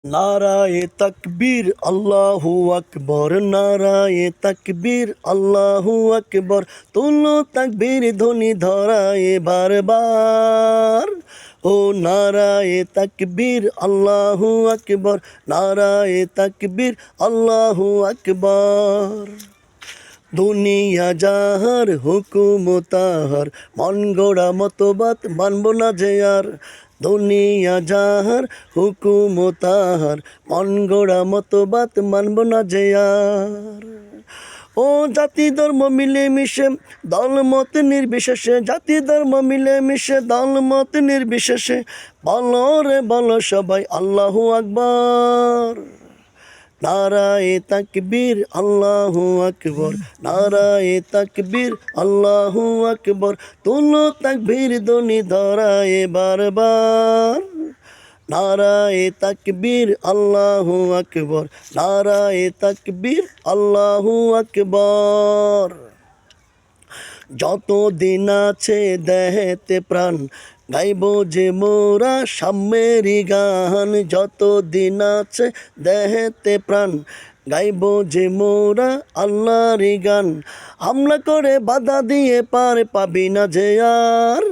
নারায়ে তাকবীর আল্লাহু আকবার, নারায়ে তাকবীর আল্লাহু আকবার, তুলো তাকবীর ধ্বনি ধরায়ে বারবার। ও নারায়ে তাকবীর আল্লাহু আকবার, নারায়ে তাকবীর আল্লাহু আকবার। দুনিয়া যাহার হুকুম তাহার, মন গড়া মতবাদ মানব না যে আর। দুনিয়া যাহার হুকুম তাহার, মন গড়া মতবাদ মানব না যে আর। ও জাতি ধর্ম মিলে মিশে দলমত নির্বিশেষে, জাতি ধর্ম মিলে মিশে দলমত নির্বিশেষে, বলো রে বলো সবাই আল্লাহু আকবার। নারায়ে তাকবীর আল্লাহু আকবার, নারায়ে তাকবীর আল্লাহু আকবার, তুলো তাকবীর ধ্বনি ধরায়ে বারবার। নারায়ে তাকবীর আল্লাহু আকবার, নারায়ে তাকবীর আল্লাহু আকবার। যত দিন আছে দেহেতে প্রাণ, গাইব যে মোরা সাম্যেরই গান। যত দিন আছে দেহেতে প্রাণ, গাইব যে মোরা আল্লাহরই গান। হামলা করে বাধা দিয়ে পার পাবি না যে আর।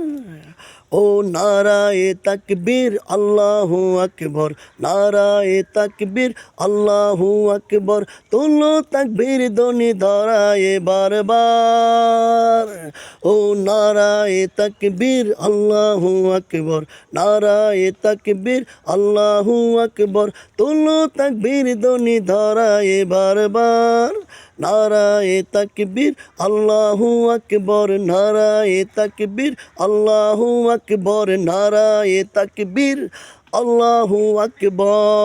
ও নারায়ে তাকবীর আল্লাহু আকবার, নারায়ে তাকবীর আল্লাহু আকবার, তুলো তাকবীর ধ্বনি ধরায়ে বারবার। ও নারায়ে তাকবীর আল্লাহু আকবার, নারায়ে তাকবীর আল্লাহু আকবার, তুলো তাকবীর ধ্বনি ধরায়ে বারবার। নারায়ে তাকবীর আল্লাহু আকবার, নারায়ে তাকবীর আল্লাহু আকবার, নারায়ে তাকবীর আল্লাহু আকবার।